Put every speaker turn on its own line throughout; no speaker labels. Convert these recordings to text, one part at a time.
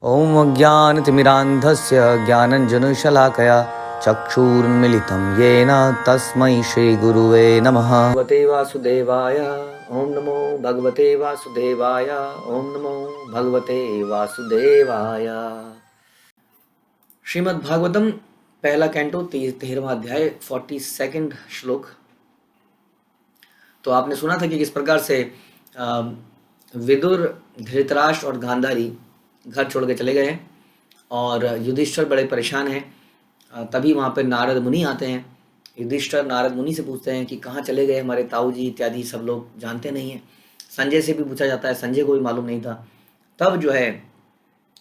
ॐ अज्ञानतिमिरान्धस्य ज्ञानञ्जनशलाकया चक्षुरुन्मिलितं येन तस्मै श्रीगुरुवे नमः। भगवते वासुदेवाय ॐ नमो भगवते वासुदेवाय ॐ नमो भगवते वासुदेवाय। श्रीमद् भागवतम पहला कैंटो 13वां अध्याय 42 श्लोक। तो आपने सुना था कि किस प्रकार से विदुर, धृतराष्ट्र और गांधारी घर छोड़ के चले गए हैं और युधिष्ठिर बड़े परेशान हैं। तभी वहाँ पर नारद मुनि आते हैं। युधिष्ठिर नारद मुनि से पूछते हैं कि कहाँ चले गए हमारे ताऊ जी इत्यादि, सब लोग जानते नहीं हैं। संजय से भी पूछा जाता है, संजय को भी मालूम नहीं था। तब जो है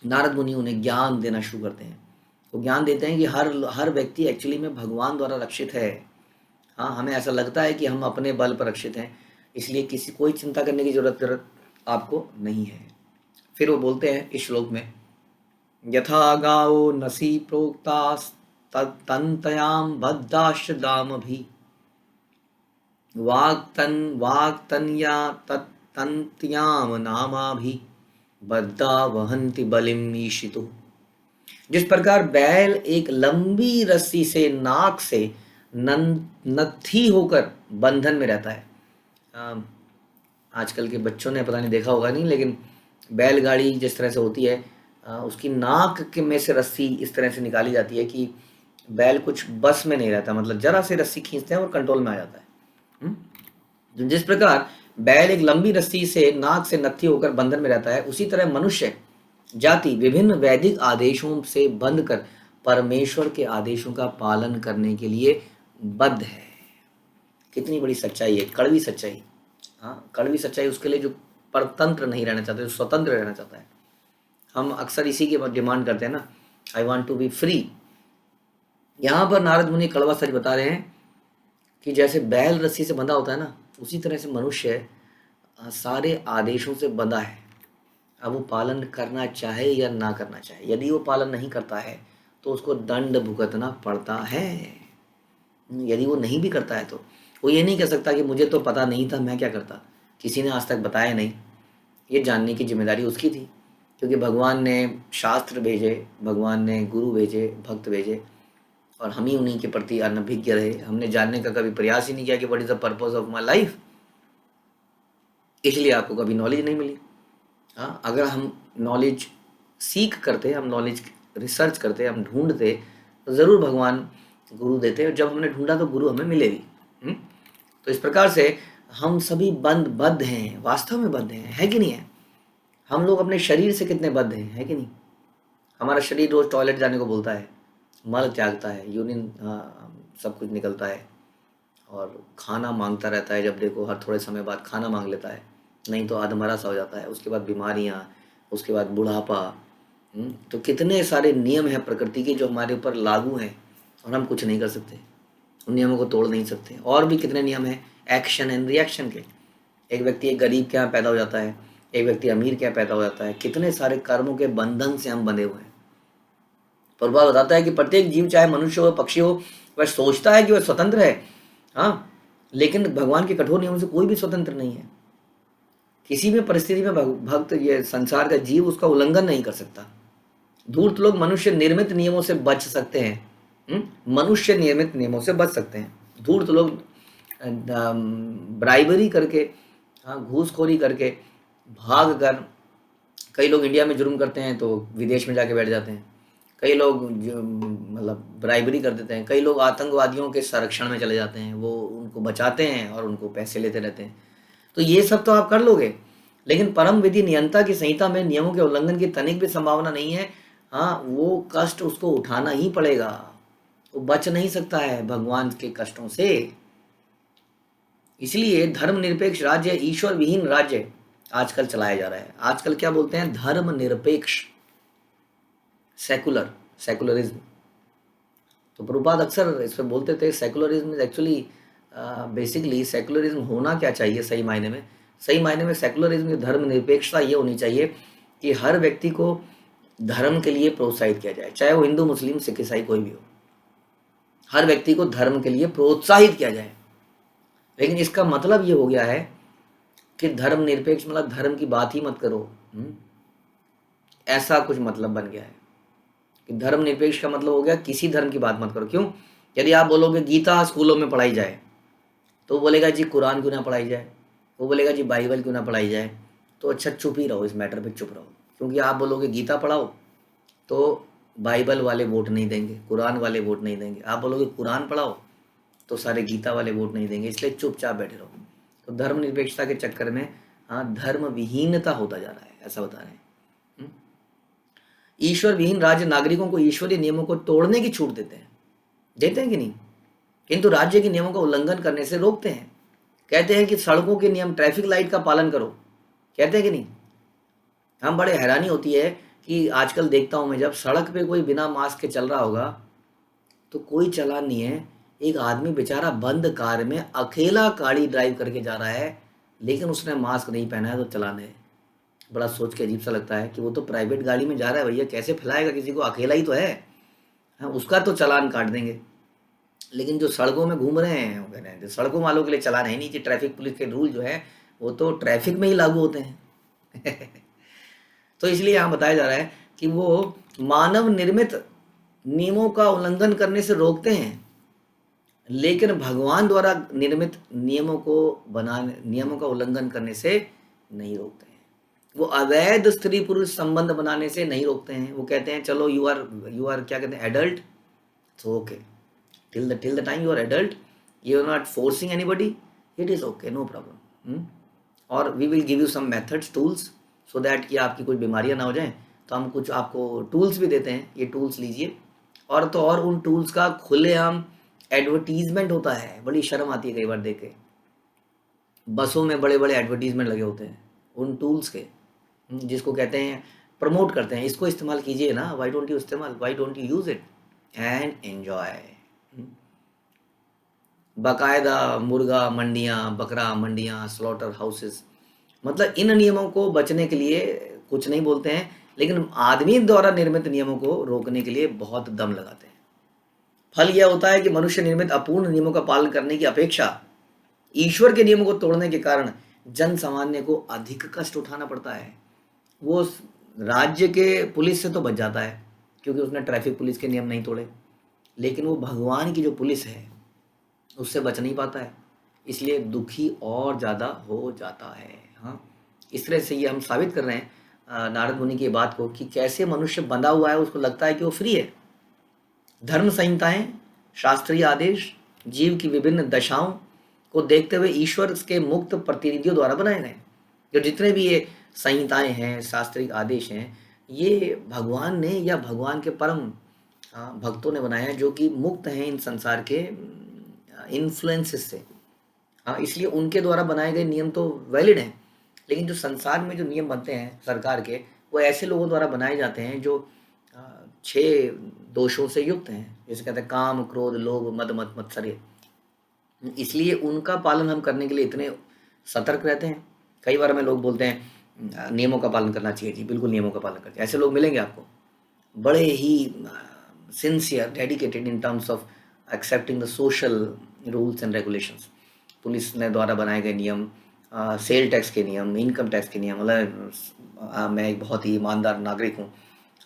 नारद मुनि उन्हें ज्ञान देना शुरू करते हैं। वो ज्ञान देते हैं कि हर व्यक्ति एक्चुअली में भगवान द्वारा रक्षित है। हाँ, हमें ऐसा लगता है कि हम अपने बल पर रक्षित हैं, इसलिए कोई चिंता करने की जरूरत आपको नहीं है। फिर वो बोलते हैं इस श्लोक में, यथा गावो नसी प्रोक्तास्तन्तयां बद्धाश्च दामभि वाक्तन्या तत्तन्त्यां नामाभि बद्धा वहन्ति बलिम ईशितु। जिस प्रकार बैल एक लंबी रस्सी से नाक से नत्थी होकर बंधन में रहता है। आजकल के बच्चों ने पता नहीं देखा होगा नहीं, लेकिन बैलगाड़ी जिस तरह से होती है, उसकी नाक के में से रस्सी इस तरह से निकाली जाती है कि बैल कुछ बस में नहीं रहता, मतलब जरा से रस्सी खींचते हैं और कंट्रोल में आ जाता है। जिस प्रकार बैल एक लंबी रस्सी से नाक से नत्थी होकर बंधन में रहता है, उसी तरह मनुष्य जाति विभिन्न वैदिक आदेशों से बंध कर परमेश्वर के आदेशों का पालन करने के लिए बद्ध है। कितनी बड़ी सच्चाई है, कड़वी सच्चाई। हाँ, कड़वी सच्चाई उसके लिए जो परतंत्र नहीं रहना चाहते, जो स्वतंत्र रहना चाहता है। हम अक्सर इसी की डिमांड करते हैं ना, I want to be free. यहाँ पर नारद मुनि कड़वा सच बता रहे हैं कि जैसे बैल रस्सी से बंधा होता है ना, उसी तरह से मनुष्य सारे आदेशों से बंधा है। अब वो पालन करना चाहे या ना करना चाहे, यदि वो पालन नहीं करता है तो उसको दंड भुगतना पड़ता है। यदि वो नहीं भी करता है तो वो ये नहीं कह सकता कि मुझे तो पता नहीं था, मैं क्या करता, किसी ने आज तक बताया नहीं। ये जानने की जिम्मेदारी उसकी थी, क्योंकि भगवान ने शास्त्र भेजे, भगवान ने गुरु भेजे, भक्त भेजे, और हम ही उन्हीं के प्रति अनभिज्ञ रहे। हमने जानने का कभी प्रयास ही नहीं किया कि what is the purpose of my life. इसलिए आपको कभी नॉलेज नहीं मिली। हाँ, अगर हम नॉलेज सीख करते, हम नॉलेज रिसर्च करते, हम ढूंढते, तो ज़रूर भगवान गुरु देते, और जब हमने ढूंढा तो गुरु हमें मिले भी। तो इस प्रकार से हम सभी बद्ध हैं, वास्तव में बद्ध हैं, है कि नहीं है? हम लोग अपने शरीर से कितने बद्ध हैं, है कि नहीं? हमारा शरीर रोज टॉयलेट जाने को बोलता है, मल त्यागता है, यूरिन सब कुछ निकलता है, और खाना मांगता रहता है। जब देखो हर थोड़े समय बाद खाना मांग लेता है, नहीं तो अधमरा सा हो जाता है। उसके बाद बीमारियाँ, उसके बाद बुढ़ापा। तो कितने सारे नियम हैं प्रकृति के जो हमारे ऊपर लागू हैं, और हम कुछ नहीं कर सकते, उन नियमों को तोड़ नहीं सकते। और भी कितने नियम हैं एक्शन एंड रिएक्शन के। एक व्यक्ति एक गरीब के यहाँ पैदा हो जाता है, एक व्यक्ति अमीर के यहाँ पैदा हो जाता है। कितने सारे कर्मों के बंधन से हम बंधे हुए हैं। प्रभुपाद बताता है कि प्रत्येक जीव, चाहे मनुष्य हो, पक्षी हो, वह सोचता है कि वह स्वतंत्र है। हाँ, लेकिन भगवान के कठोर नियमों से कोई भी स्वतंत्र नहीं है। किसी भी परिस्थिति में भक्त, ये संसार का जीव, उसका उल्लंघन नहीं कर सकता। धूर्त लोग मनुष्य निर्मित नियमों से बच सकते हैं। मनुष्य निर्मित नियमों से बच सकते हैं। धूर्त लोग ब्राइबरी करके, हाँ, घूसखोरी करके, भाग कर, कई लोग इंडिया में जुर्म करते हैं तो विदेश में जाके बैठ जाते हैं। कई लोग मतलब ब्राइबरी कर देते हैं। कई लोग आतंकवादियों के संरक्षण में चले जाते हैं, वो उनको बचाते हैं और उनको पैसे लेते रहते हैं। तो ये सब तो आप कर लोगे, लेकिन परम विधि नियंता की संहिता में नियमों के उल्लंघन की तनिक भी संभावना नहीं है। हाँ, वो कष्ट उसको उठाना ही पड़ेगा, वो बच नहीं सकता है भगवान के कष्टों से। इसलिए धर्मनिरपेक्ष राज्य, ईश्वर विहीन राज्य आजकल चलाया जा रहा है। आजकल क्या बोलते हैं, धर्मनिरपेक्ष, सेकुलरिज्म। तो प्रभुपाद अक्सर इस पर बोलते थे, सेकुलरिज्म एक्चुअली बेसिकली सेकुलरिज्म होना क्या चाहिए सही मायने में? सही मायने में सेकुलरिज्म की धर्मनिरपेक्षता ये होनी चाहिए कि हर व्यक्ति को धर्म के लिए प्रोत्साहित किया जाए, चाहे वो हिंदू, मुस्लिम, सिख, ईसाई कोई भी हो। हर व्यक्ति को धर्म के लिए प्रोत्साहित किया जाए। लेकिन इसका मतलब ये हो गया है कि धर्मनिरपेक्ष मतलब धर्म की बात ही मत करो। ऐसा कुछ मतलब बन गया है कि धर्मनिरपेक्ष का मतलब हो गया किसी धर्म की बात मत करो। क्यों? यदि आप बोलोगे गीता स्कूलों में पढ़ाई जाए, तो वो बोलेगा जी कुरान क्यों ना पढ़ाई जाए, वो बोलेगा जी बाइबल क्यों ना पढ़ाई जाए। तो अच्छा चुप ही रहो, इस मैटर पे चुप रहो, क्योंकि आप बोलोगे गीता पढ़ाओ तो बाइबल वाले वोट नहीं देंगे, कुरान वाले वोट नहीं देंगे। आप बोलोगे कुरान पढ़ाओ तो सारे गीता वाले वोट नहीं देंगे, इसलिए चुपचाप बैठे रहो। तो धर्मनिरपेक्षता के चक्कर में धर्म विहीनता होता जा रहा है, ऐसा बता रहे हैं। हम्म? ईश्वर विहीन राज्य नागरिकों को ईश्वरीय नियमों को तोड़ने की छूट देते हैं कि नहीं? किंतु राज्य के नियमों का उल्लंघन करने से रोकते हैं। कहते हैं कि सड़कों के नियम, ट्रैफिक लाइट का पालन करो, कहते हैं कि नहीं? हम बड़े हैरानी होती है कि आजकल देखता हूँ मैं, जब सड़क पे कोई बिना मास्क के चल रहा होगा तो कोई चालान नहीं है। एक आदमी बेचारा बंद कार में अकेला गाड़ी ड्राइव करके जा रहा है, लेकिन उसने मास्क नहीं पहना है तो चालान है। बड़ा सोच के अजीब सा लगता है कि वो तो प्राइवेट गाड़ी में जा रहा है भैया, कैसे फैलाएगा किसी को, अकेला ही तो है। हाँ, उसका तो चालान काट देंगे। लेकिन जो सड़कों में घूम रहे हैं, वो कह रहे हैं जो सड़कों वालों के लिए चालान है नहीं, कि ट्रैफिक पुलिस के रूल जो है वो तो ट्रैफिक में ही लागू होते हैं। तो इसलिए यहाँ बताया जा रहा है कि वो मानव निर्मित नियमों का उल्लंघन करने से रोकते हैं, लेकिन भगवान द्वारा निर्मित नियमों का उल्लंघन करने से नहीं रोकते हैं। वो अवैध स्त्री पुरुष संबंध बनाने से नहीं रोकते हैं। वो कहते हैं चलो यू आर क्या कहते हैं, adult, so okay, till the time you are adult, you are not forcing anybody, it is okay, no problem. और we will give you some methods, tools, so that कि आपकी कोई बीमारियां ना हो जाएं, तो हम कुछ आपको टूल्स भी देते हैं, ये टूल्स लीजिए। और तो और उन टूल्स का खुलेआम एडवर्टीजमेंट होता है, बड़ी शर्म आती है कई बार देख के। बसों में बड़े बड़े एडवर्टीजमेंट लगे होते हैं उन टूल्स के, जिसको कहते हैं प्रमोट करते हैं, इसको इस्तेमाल कीजिए ना, why don't you use it and enjoy. बाकायदा मुर्गा मंडियाँ, बकरा मंडियाँ, स्लॉटर हाउसेस, मतलब इन नियमों को बचने के लिए कुछ नहीं बोलते हैं, लेकिन आदमी द्वारा निर्मित नियमों को रोकने के लिए बहुत दम लगाते हैं। फल यह होता है कि मनुष्य निर्मित अपूर्ण नियमों का पालन करने की अपेक्षा ईश्वर के नियमों को तोड़ने के कारण जन सामान्य को अधिक कष्ट उठाना पड़ता है। वो राज्य के पुलिस से तो बच जाता है क्योंकि उसने ट्रैफिक पुलिस के नियम नहीं तोड़े, लेकिन वो भगवान की जो पुलिस है उससे बच नहीं पाता है, इसलिए दुखी और ज़्यादा हो जाता है। हाँ, इस तरह से ये हम साबित कर रहे हैं नारद मुनि की बात को, कि कैसे मनुष्य बंधा हुआ है, उसको लगता है कि वो फ्री है। धर्म संहिताएं, शास्त्रीय आदेश जीव की विभिन्न दशाओं को देखते हुए ईश्वर के मुक्त प्रतिनिधियों द्वारा बनाए गए। जो जितने भी ये संहिताएं हैं, शास्त्रीय आदेश हैं, ये भगवान ने या भगवान के परम भक्तों ने बनाए हैं, जो कि मुक्त हैं इन संसार के इन्फ्लुएंसेस से। हाँ, इसलिए उनके द्वारा बनाए गए नियम तो वैलिड हैं, लेकिन जो संसार में जो नियम बनते हैं सरकार के, वो ऐसे लोगों द्वारा बनाए जाते हैं जो 6 दोषों से युक्त हैं, जैसे कहते हैं काम, क्रोध, लोभ, मद, मत, मत्सर्य। इसलिए उनका पालन हम करने के लिए इतने सतर्क रहते हैं। कई बार हमें लोग बोलते हैं नियमों का पालन करना चाहिए जी, बिल्कुल नियमों का पालन करते हैं। ऐसे लोग मिलेंगे आपको, बड़े ही sincere, dedicated in terms of accepting the social rules and regulations. Police ने द्वारा बनाए गए नियम, सेल टैक्स के नियम, इनकम टैक्स के नियम, मतलब मैं एक बहुत ही ईमानदार नागरिक हूँ।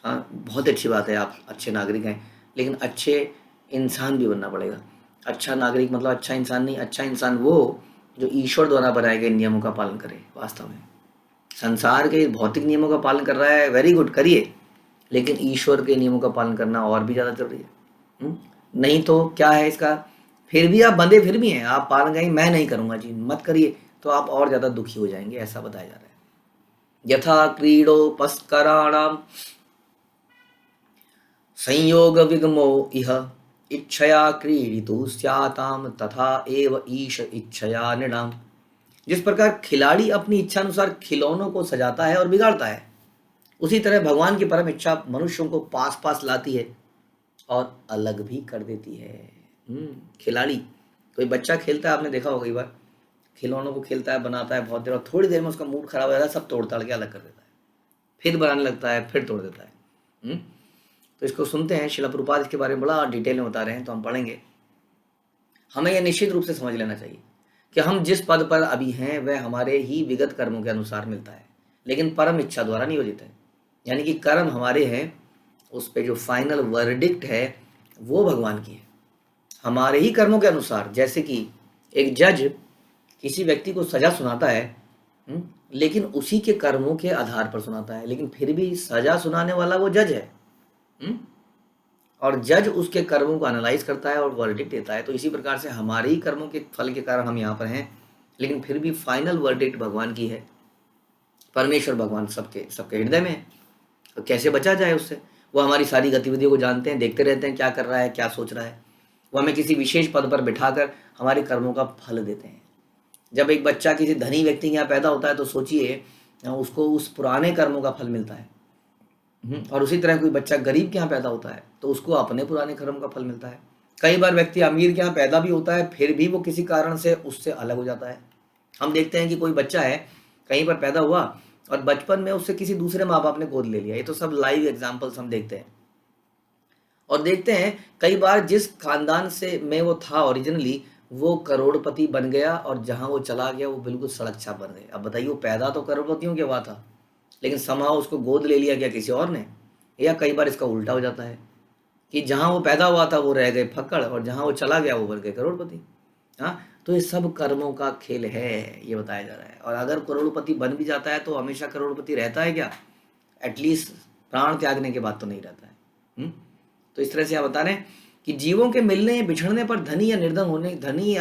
हाँ, बहुत अच्छी बात है, आप अच्छे नागरिक हैं, लेकिन अच्छे इंसान भी बनना पड़ेगा। अच्छा नागरिक मतलब अच्छा इंसान नहीं, अच्छा इंसान वो जो ईश्वर द्वारा बनाए गए नियमों का पालन करे। वास्तव में संसार के भौतिक नियमों का पालन कर रहा है, वेरी गुड, करिए, लेकिन ईश्वर के नियमों का पालन करना और भी ज़्यादा जरूरी है। नहीं तो क्या है इसका, फिर भी आप बंधे फिर भी हैं, आप पालन करेंगे, मैं नहीं करूँगा जी, मत करिए, तो आप और ज़्यादा दुखी हो जाएंगे, ऐसा बताया जा रहा है। यथा क्रीडोपस्कराणाम संयोग विगमो इह इच्छया क्रीडितु स्याताम तथा एव ईश इच्छया नृणाम। जिस प्रकार खिलाड़ी अपनी इच्छा अनुसार खिलौनों को सजाता है और बिगाड़ता है, उसी तरह भगवान की परम इच्छा मनुष्यों को पास पास लाती है और अलग भी कर देती है। खिलाड़ी, कोई बच्चा खेलता है, आपने देखा होगा कई बार, खिलौनों को खेलता है, बनाता है बहुत देर, और थोड़ी देर में उसका मूड खराब हो जाता है, सब तोड़ ताड़ के अलग कर देता है, फिर बनाने लगता है, फिर तोड़ देता है। तो इसको सुनते हैं, श्रील प्रभुपाद इसके बारे में बड़ा डिटेल में बता रहे हैं, तो हम पढ़ेंगे। हमें यह निश्चित रूप से समझ लेना चाहिए कि हम जिस पद पर अभी हैं वह हमारे ही विगत कर्मों के अनुसार मिलता है, लेकिन परम इच्छा द्वारा नियोजित है। यानी कि कर्म हमारे हैं, उस पे जो फाइनल वर्डिक्ट है वो भगवान की है, हमारे ही कर्मों के अनुसार। जैसे कि एक जज किसी व्यक्ति को सजा सुनाता है, लेकिन उसी के कर्मों के आधार पर सुनाता है, लेकिन फिर भी सजा सुनाने वाला वो जज है। हम्म? और जज उसके कर्मों को एनालाइज करता है और वर्डिक्ट देता है। तो इसी प्रकार से हमारे ही कर्मों के फल के कारण हम यहाँ पर हैं, लेकिन फिर भी फाइनल वर्डिक्ट भगवान की है। परमेश्वर भगवान सबके सबके हृदय में है, तो कैसे बचा जाए उससे? वो हमारी सारी गतिविधियों को जानते हैं, देखते रहते हैं क्या कर रहा है, क्या सोच रहा है। वो हमें किसी विशेष पद पर बिठाकर हमारे कर्मों का फल देते हैं। जब एक बच्चा किसी धनी व्यक्ति के यहाँ पैदा होता है तो सोचिए उसको उस पुराने कर्मों का फल मिलता है। और उसी तरह कोई बच्चा गरीब के यहाँ पैदा होता है तो उसको अपने पुराने कर्म का फल मिलता है। कई बार व्यक्ति अमीर के यहाँ पैदा भी होता है, फिर भी वो किसी कारण से उससे अलग हो जाता है। हम देखते हैं कि कोई बच्चा है, कहीं पर पैदा हुआ और बचपन में उससे किसी दूसरे माँ बाप ने गोद ले लिया। ये तो सब लाइव एग्जाम्पल्स हम देखते हैं। और देखते हैं कई बार जिस खानदान से में वो था ओरिजिनली, वो करोड़पति बन गया और जहाँ वो चला गया वो बिल्कुल सड़क छाप बन गए। अब बताइए, वो पैदा तो करोड़पतियों के हुआ था, लेकिन समाव उसको गोद ले लिया गया किसी और ने। या कई बार इसका उल्टा हो जाता है कि जहाँ वो पैदा हुआ था वो रह गए फक्कड़, और जहाँ वो चला गया वो बन गए करोड़पति। हाँ, तो ये सब कर्मों का खेल है, ये बताया जा रहा है। और अगर करोड़पति बन भी जाता है तो हमेशा करोड़पति रहता है क्या? एटलीस्ट प्राण त्यागने के बाद तो नहीं रहता है। तो इस तरह से आप बता रहे हैं कि जीवों के मिलने बिछड़ने पर धनी या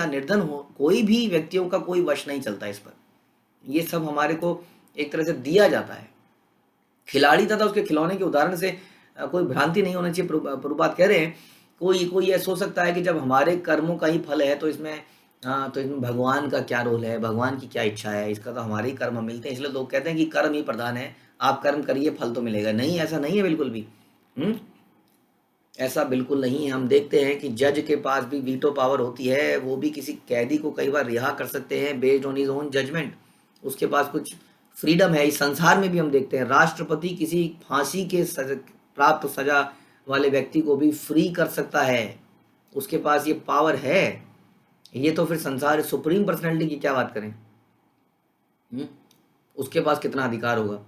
निर्धन हो, कोई भी व्यक्तियों का कोई वश नहीं चलता इस पर। ये सब हमारे को एक तरह से दिया जाता है। खिलाड़ी तथा उसके खिलौने के उदाहरण से कोई भ्रांति नहीं होना चाहिए। प्रभुपाद कह रहे हैं कोई ये सोच सकता है कि जब हमारे कर्मों का ही फल है तो इसमें भगवान का क्या रोल है, भगवान की क्या इच्छा है, इसका तो हमारे ही कर्म मिलते हैं, इसलिए लोग कहते हैं कि कर्म ही प्रधान है, आप कर्म करिए फल तो मिलेगा। नहीं, ऐसा नहीं है बिल्कुल भी। ऐसा बिल्कुल नहीं है। हम देखते हैं कि जज के पास भी वीटो पावर होती है, वो भी किसी कैदी को कई बार रिहा कर सकते हैं based on his own judgment. उसके पास कुछ फ्रीडम है। इस संसार में भी हम देखते हैं राष्ट्रपति किसी फांसी के प्राप्त सजा वाले व्यक्ति को भी फ्री कर सकता है, उसके पास ये पावर है। ये तो फिर संसार सुप्रीम पर्सनैलिटी की क्या बात करें, उसके पास कितना अधिकार होगा।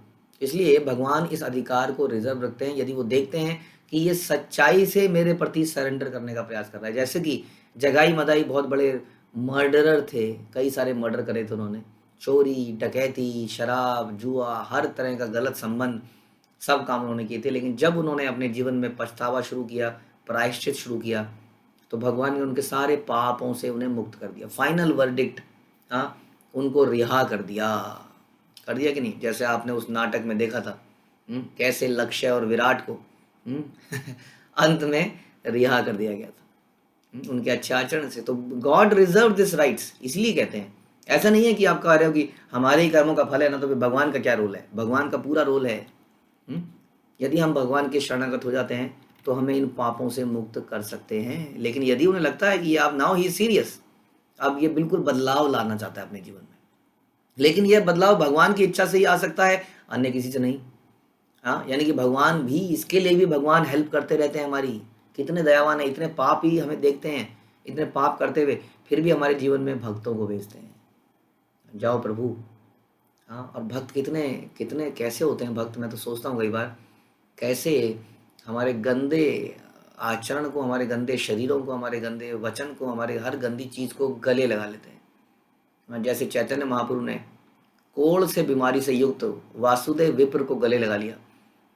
इसलिए भगवान इस अधिकार को रिजर्व रखते हैं यदि वो देखते हैं कि ये सच्चाई से मेरे प्रति सरेंडर करने का प्रयास कर रहा है। जैसे कि जगाई मदाई बहुत बड़े मर्डरर थे, कई सारे मर्डर करे थे उन्होंने, चोरी, डकैती, शराब, जुआ, हर तरह का गलत संबंध, सब काम उन्होंने किए थे। लेकिन जब उन्होंने अपने जीवन में पछतावा शुरू किया, प्रायश्चित शुरू किया, तो भगवान ने उनके सारे पापों से उन्हें मुक्त कर दिया। फाइनल वर्डिक्ट, हाँ, उनको रिहा कर दिया कि नहीं? जैसे आपने उस नाटक में देखा था कैसे लक्ष्य और विराट को अंत में रिहा कर दिया गया था उनके अच्छे आचरण से। तो गॉड रिजर्व दिस राइट्स, इसलिए कहते हैं। ऐसा नहीं है कि आप कह रहे हो कि हमारे ही कर्मों का फल है ना, तो फिर भगवान का क्या रोल है? भगवान का पूरा रोल है। यदि हम भगवान के शरणागत हो जाते हैं तो हमें इन पापों से मुक्त कर सकते हैं। लेकिन यदि उन्हें लगता है कि अब नाउ ही सीरियस, अब ये बिल्कुल बदलाव लाना चाहता है अपने जीवन में, लेकिन यह बदलाव भगवान की इच्छा से ही आ सकता है, अन्य किसी से नहीं। हाँ, यानी कि भगवान भी, इसके लिए भी भगवान हेल्प करते रहते हैं हमारी। कितने दयावान है, इतने पाप ही हमें देखते हैं, इतने पाप करते हुए फिर भी हमारे जीवन में भक्तों को भेजते हैं, जाओ प्रभु। हाँ, और भक्त कितने कितने कैसे होते हैं भक्त। मैं तो सोचता हूँ कई बार कैसे हमारे गंदे आचरण को, हमारे गंदे शरीरों को, हमारे गंदे वचन को, हमारे हर गंदी चीज़ को गले लगा लेते हैं। जैसे चैतन्य महाप्रभु ने कोढ़ से बीमारी से युक्त वासुदेव विप्र को गले लगा लिया,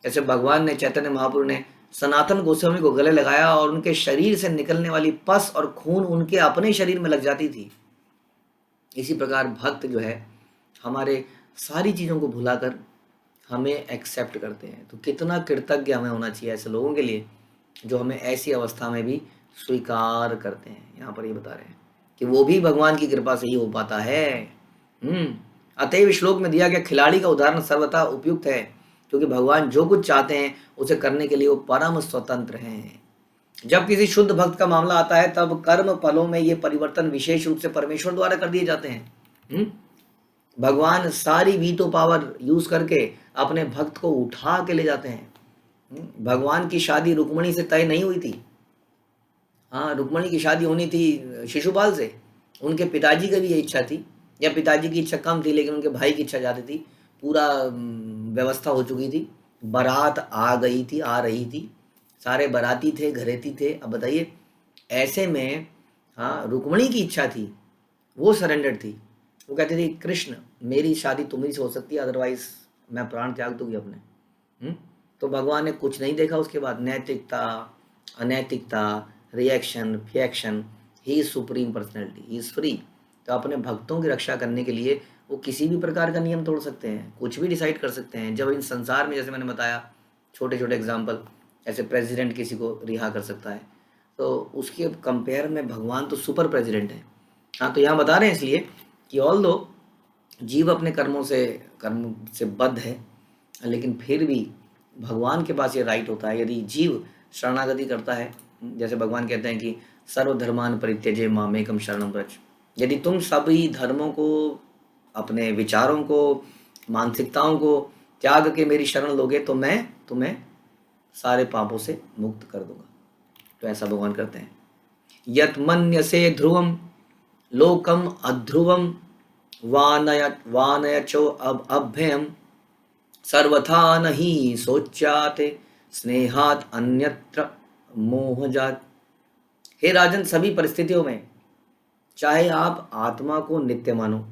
ऐसे भगवान ने, चैतन्य महाप्रभु ने सनातन गोस्वामी को गले लगाया और उनके शरीर से निकलने वाली पस और खून उनके अपने शरीर में लग जाती थी। इसी प्रकार भक्त जो है हमारे सारी चीज़ों को भुलाकर हमें एक्सेप्ट करते हैं। तो कितना कृतज्ञ हमें होना चाहिए ऐसे लोगों के लिए जो हमें ऐसी अवस्था में भी स्वीकार करते हैं। यहाँ पर ये बता रहे हैं कि वो भी भगवान की कृपा से ही हो पाता है। अतएव श्लोक में दिया गया खिलाड़ी का उदाहरण सर्वथा उपयुक्त है, क्योंकि भगवान जो कुछ चाहते हैं उसे करने के लिए वो परम स्वतंत्र हैं। जब किसी शुद्ध भक्त का मामला आता है तब कर्म फलों में ये परिवर्तन विशेष रूप से परमेश्वर द्वारा कर दिए जाते हैं। भगवान सारी वीटो पावर यूज करके अपने भक्त को उठा के ले जाते हैं। भगवान की शादी रुक्मणी से तय नहीं हुई थी। हाँ, रुक्मणी की शादी होनी थी शिशुपाल से। उनके पिताजी की भी ये इच्छा थी, या पिताजी की इच्छा कम थी लेकिन उनके भाई की इच्छा ज़्यादा थी। पूरा व्यवस्था हो चुकी थी बारात आ गई थी, आ रही थी, सारे बाराती थे, घरेती थे। अब बताइए, ऐसे में हाँ, रुक्मिणी की इच्छा थी, वो सरेंडर थी। वो कहती थी, कृष्ण मेरी शादी तुम्ही से हो सकती है, अदरवाइज मैं प्राण त्याग दूंगी अपने। हम्म? तो भगवान ने कुछ नहीं देखा उसके बाद, नैतिकता, अनैतिकता, रिएक्शन, फिएक्शन, he is supreme personality, he is free. तो अपने भक्तों की रक्षा करने के लिए वो किसी भी प्रकार का नियम तोड़ सकते हैं, कुछ भी डिसाइड कर सकते हैं। जब इन संसार में, जैसे मैंने बताया छोटे छोटे एग्जाम्पल, ऐसे प्रेसिडेंट किसी को रिहा कर सकता है, तो उसके कंपेयर में भगवान तो सुपर प्रेसिडेंट है। हाँ, तो यहाँ बता रहे हैं इसलिए कि ऑल दो जीव अपने कर्म से बद्ध है, लेकिन फिर भी भगवान के पास ये राइट होता है, यदि जीव शरणागति करता है। जैसे भगवान कहते हैं कि सर्वधर्मान परित्यज्य मामेकम शरणम व्रज। यदि तुम सभी धर्मों को, अपने विचारों को, मानसिकताओं को त्याग के मेरी शरण लोगे तो मैं तुम्हें सारे पापों से मुक्त कर दूंगा। तो ऐसा भगवान करते हैं। यत मन्यसे ध्रुवम लोकम अध्रुवम वानयचो अब अभ्ययम सर्वथा नहीं सोच्याते स्नेहात अन्यत्र मोहजात। हे राजन, सभी परिस्थितियों में, चाहे आप आत्मा को नित्य मानो,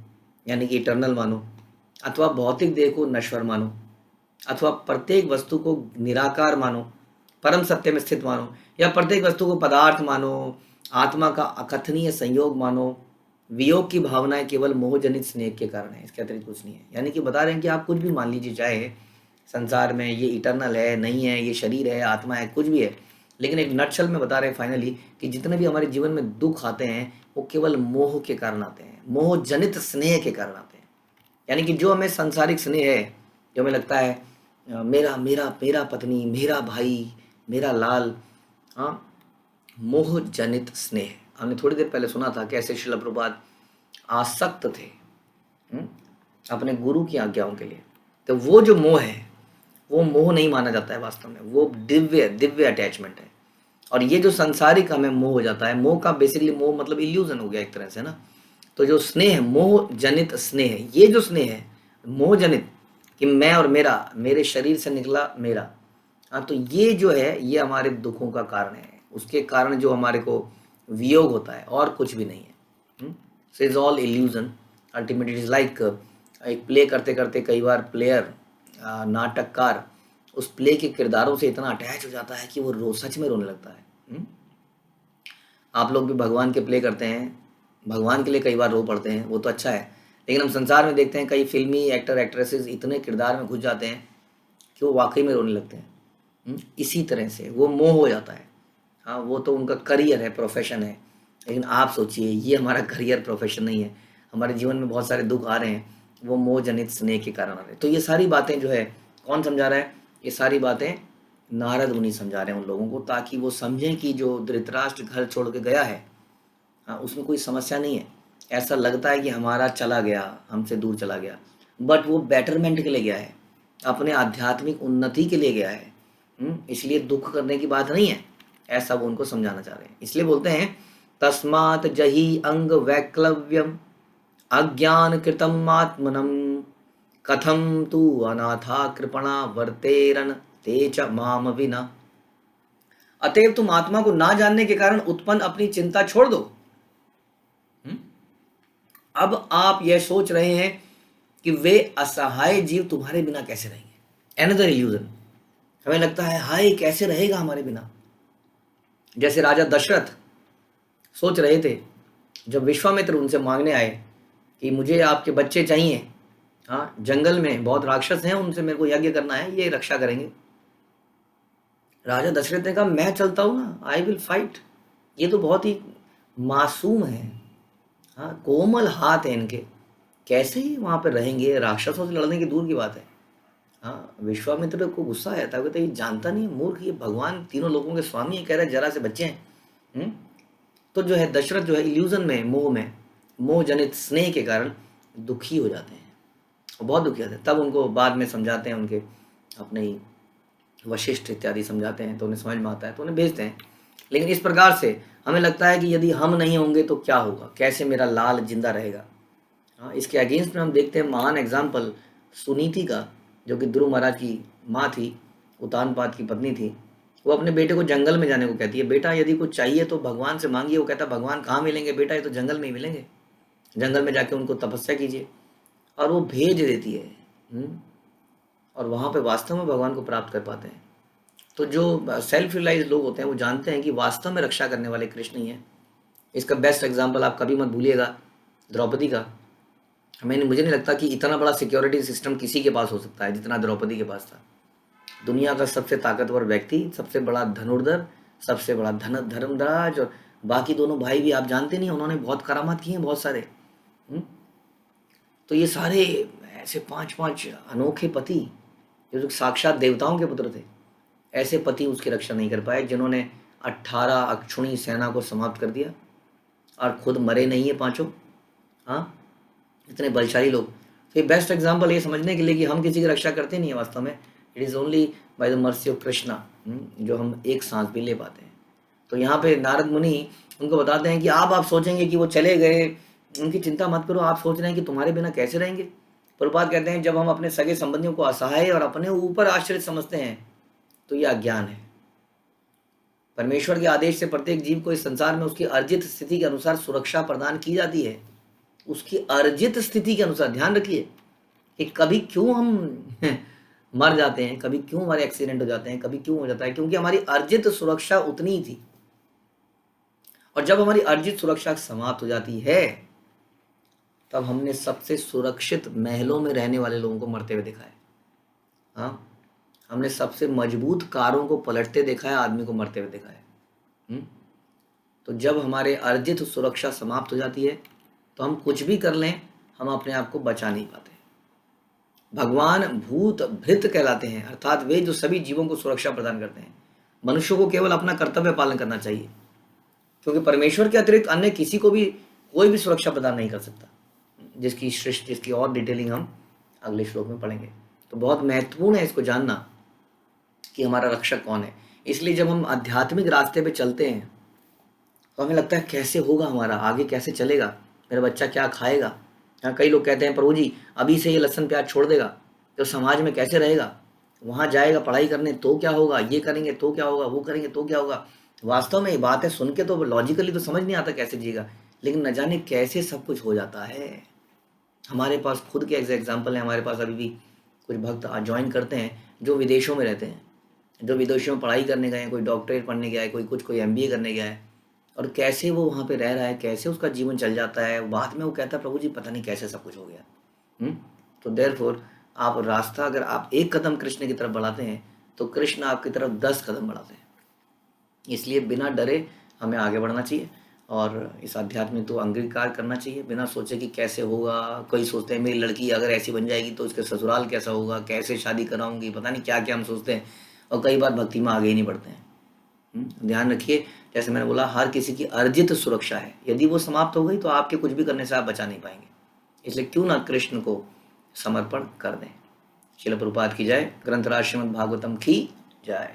यानी कि इटर्नल मानो, अथवा भौतिक देह को नश्वर मानो, अथवा प्रत्येक वस्तु को निराकार मानो, परम सत्य में स्थित मानो, या प्रत्येक वस्तु को पदार्थ मानो, आत्मा का अकथनीय संयोग मानो, वियोग की भावनाएं केवल मोहजनित स्नेह के कारण है, इसके अतिरिक्त कुछ नहीं है। यानी कि बता रहे हैं कि आप कुछ भी मान लीजिए, चाहे संसार में ये इटर्नल है, नहीं है, ये शरीर है, आत्मा है, कुछ भी है, लेकिन एक नटशल में बता रहे हैं फाइनली कि जितने भी हमारे जीवन में दुख आते हैं वो केवल मोह के कारण आते हैं, मोह जनित स्नेह के कारण आते हैं। यानी कि जो हमें सांसारिक स्नेह है, जो हमें लगता है मेरा मेरा मेरा पत्नी, मेरा भाई, मेरा लाल, हाँ, मोह जनित स्नेह। हमने थोड़ी देर पहले सुना था कैसे श्रील प्रभुपाद आसक्त थे अपने गुरु की आज्ञाओं के लिए। तो वो जो मोह है, वो मोह नहीं माना जाता है वास्तव में, वो दिव्य दिव्य अटैचमेंट है। और ये जो संसारिक हमें मोह हो जाता है, मोह का बेसिकली, मोह मतलब इल्यूजन हो गया एक तरह से ना। तो जो स्नेह, मोह जनित स्नेह, ये जो स्नेह है मोह जनित, कि मैं और मेरा, मेरे शरीर से निकला मेरा, हाँ, तो ये जो है ये हमारे दुखों का कारण है। उसके कारण जो हमारे को वियोग होता है, और कुछ भी नहीं है। So is all illusion. Ultimately it is like, एक प्ले करते करते कई बार प्लेयर, नाटककार, उस प्ले के किरदारों से इतना अटैच हो जाता है कि वो सच में रोने लगता है। आप लोग भी भगवान के प्ले करते हैं, भगवान के लिए कई बार रो पड़ते हैं, वो तो अच्छा है। लेकिन हम संसार में देखते हैं कई फिल्मी एक्टर एक्ट्रेसेस इतने किरदार में घुस जाते हैं कि वो वाकई में रोने लगते हैं। इसी तरह से वो मोह हो जाता है। हाँ, वो तो उनका करियर है, प्रोफेशन है। लेकिन आप सोचिए, ये हमारा करियर प्रोफेशन नहीं है। हमारे जीवन में बहुत सारे दुख आ रहे हैं, वो मोह जनित स्नेह के कारण आ रहे हैं। तो ये सारी बातें जो है, कौन समझा रहा है? ये सारी बातें नारद मुनि समझा रहे हैं उन लोगों को, ताकि वो समझें कि जो धृतराष्ट्र घर छोड़ के गया है, हाँ, उसमें कोई समस्या नहीं है। ऐसा लगता है कि हमारा चला गया, हमसे दूर चला गया, बट वो बेटरमेंट के लिए गया है, अपने आध्यात्मिक उन्नति के लिए गया है। इसलिए दुख करने की बात नहीं है, ऐसा वो उनको समझाना चाह रहे हैं। इसलिए बोलते हैं, तस्मात् जहि अंग वैक्लव्यम अज्ञान कृतम आत्मनम कथम तु अनाथा कृपणा वर्तेरन ते च माम विना। अतएव तुम आत्मा को ना जानने के कारण उत्पन्न अपनी चिंता छोड़ दो। अब आप यह सोच रहे हैं कि वे असहाय जीव तुम्हारे बिना कैसे रहेंगे। Another illusion. हमें लगता है हाय कैसे रहेगा हमारे बिना। जैसे राजा दशरथ सोच रहे थे, जब विश्वामित्र उनसे मांगने आए कि मुझे आपके बच्चे चाहिए, हाँ, जंगल में बहुत राक्षस हैं, उनसे मेरे को यज्ञ करना है, ये रक्षा करेंगे। राजा दशरथ ने कहा, मैं चलता हूं ना, आई विल फाइट। ये तो बहुत ही मासूम है, हाँ, कोमल हाथ है इनके, कैसे ही वहां पर रहेंगे, राक्षसों से लड़ने की दूर की बात है। हाँ, विश्वामित्र को गुस्सा आया था, कहते ये जानता नहीं, मूर्ख, ये भगवान तीनों लोगों के स्वामी है, कह रहे जरा से बच्चे हैं। तो जो है दशरथ जो है इल्यूजन में, मोह में, मोह जनित स्नेह के कारण दुखी हो जाते हैं, बहुत दुखी होते हैं। तब उनको बाद में समझाते हैं, उनके अपने ही वशिष्ठ इत्यादि समझाते हैं, तो उन्हें समझ में आता है, तो उन्हें भेजते हैं। लेकिन इस प्रकार से हमें लगता है कि यदि हम नहीं होंगे तो क्या होगा, कैसे मेरा लाल जिंदा रहेगा। हाँ, इसके अगेंस्ट में हम देखते हैं महान एग्जाम्पल सुनीति का, जो कि ध्रुव महाराज की माँ थी, उतानपाद की पत्नी थी, वो अपने बेटे को जंगल में जाने को कहती है, बेटा यदि कुछ चाहिए तो भगवान से मांगिए। वो कहता भगवान कहाँ मिलेंगे बेटा, ये तो जंगल में ही मिलेंगे, जंगल में जाके उनको तपस्या कीजिए। और वो भेज देती है। और वहाँ पे वास्तव में भगवान को प्राप्त कर पाते हैं। तो जो सेल्फ रियलाइज लोग होते हैं वो जानते हैं कि वास्तव में रक्षा करने वाले कृष्ण ही हैं। इसका बेस्ट एग्जाम्पल आप कभी मत भूलिएगा द्रौपदी का। मुझे नहीं लगता कि इतना बड़ा सिक्योरिटी सिस्टम किसी के पास हो सकता है जितना द्रौपदी के पास था। दुनिया का सबसे ताकतवर व्यक्ति, सबसे बड़ा धनुर्धर, सबसे बड़ा धर्मराज, और बाकी दोनों भाई भी आप जानते नहीं, उन्होंने बहुत करामात किए हैं बहुत सारे। तो ये सारे ऐसे 5 अनोखे पति जो साक्षात देवताओं के पुत्र थे, ऐसे पति उसकी रक्षा नहीं कर पाए जिन्होंने 18 अक्षुणी सेना को समाप्त कर दिया और खुद मरे नहीं है पांचों। हाँ, इतने बलशाली लोग। तो ये बेस्ट एग्जाम्पल ये समझने के लिए कि हम किसी की रक्षा करते नहीं है वास्तव में। It is only by the mercy of Krishna जो हम एक सांस भी ले पाते हैं। तो यहाँ पे नारद मुनि उनको बताते हैं कि आप सोचेंगे कि वो चले गए, उनकी चिंता मत करो, आप सोच रहे हैं कि तुम्हारे बिना कैसे रहेंगे। प्रभुपाद कहते हैं जब हम अपने सगे संबंधियों को असहाय और अपने ऊपर आश्रित समझते हैं तो यह अज्ञान है। परमेश्वर के आदेश से प्रत्येक जीव को इस संसार में उसकी अर्जित स्थिति के अनुसार सुरक्षा प्रदान की जाती है। उसकी अर्जित स्थिति के अनुसार, ध्यान रखिए कि कभी क्यों हम मर जाते हैं, कभी क्यों हमारे एक्सीडेंट हो जाते हैं, कभी क्यों हो जाता है, क्योंकि हमारी अर्जित सुरक्षा उतनी ही थी। और जब हमारी अर्जित सुरक्षा समाप्त हो जाती है तब हमने सबसे सुरक्षित महलों में रहने वाले लोगों को मरते हुए देखा है। हाँ, हमने सबसे मजबूत कारों को पलटते देखा है, आदमी को मरते हुए देखा है। तो जब हमारे अर्जित सुरक्षा समाप्त हो जाती है तो हम कुछ भी कर लें, हम अपने आप को बचा नहीं पाते। भगवान भूत भृत कहलाते हैं, अर्थात वे जो सभी जीवों को सुरक्षा प्रदान करते हैं। मनुष्यों को केवल अपना कर्तव्य पालन करना चाहिए, क्योंकि परमेश्वर के अतिरिक्त अन्य किसी को भी कोई भी सुरक्षा प्रदान नहीं कर सकता, जिसकी और डिटेलिंग हम अगले श्लोक में पढ़ेंगे। तो बहुत महत्वपूर्ण है इसको जानना कि हमारा रक्षक कौन है। इसलिए जब हम आध्यात्मिक रास्ते पे चलते हैं तो हमें लगता है कैसे होगा, हमारा आगे कैसे चलेगा, मेरा बच्चा क्या खाएगा। कई लोग कहते हैं प्रभु जी अभी से ये लहसुन प्याज छोड़ देगा तो समाज में कैसे रहेगा, वहाँ जाएगा पढ़ाई करने तो क्या होगा, ये करेंगे तो क्या होगा, वो करेंगे तो क्या होगा। वास्तव में ये बात है, सुन के तो लॉजिकली तो समझ नहीं आता कैसे जिएगा, लेकिन न जाने कैसे सब कुछ हो जाता है। हमारे पास खुद के एग्जाम्पल है। हमारे पास अभी भी कुछ भक्त ज्वाइन करते हैं जो विदेशों में रहते हैं, जो विदेशों में पढ़ाई करने गए हैं, कोई डॉक्टरेट पढ़ने गया है, कोई MBA करने गया है, और कैसे वो वहाँ पे रह रहा है, कैसे उसका जीवन चल जाता है। बाद में वो कहता है प्रभु जी पता नहीं कैसे सब कुछ हो गया। तो देयरफॉर आप रास्ता, अगर आप एक कदम कृष्ण की तरफ बढ़ाते हैं तो कृष्ण आपकी तरफ 10 कदम बढ़ाते हैं। इसलिए बिना डरे हमें आगे बढ़ना चाहिए और इस आध्यात्म को अंगीकार करना चाहिए, बिना सोचे कि कैसे होगा। कोई सोचते हैं मेरी लड़की अगर ऐसी बन जाएगी तो उसके ससुराल कैसा होगा, कैसे शादी कराऊंगी, पता नहीं क्या क्या हम सोचते हैं, और कई बार भक्ति में आगे ही नहीं बढ़ते हैं। ध्यान रखिए, जैसे मैंने बोला, हर किसी की अर्जित सुरक्षा है, यदि वो समाप्त हो गई तो आपके कुछ भी करने से आप बचा नहीं पाएंगे। इसलिए क्यों ना कृष्ण को समर्पण कर दें। श्रील प्रभुपाद की जय। ग्रंथराज श्रीमद् भागवतम की जय।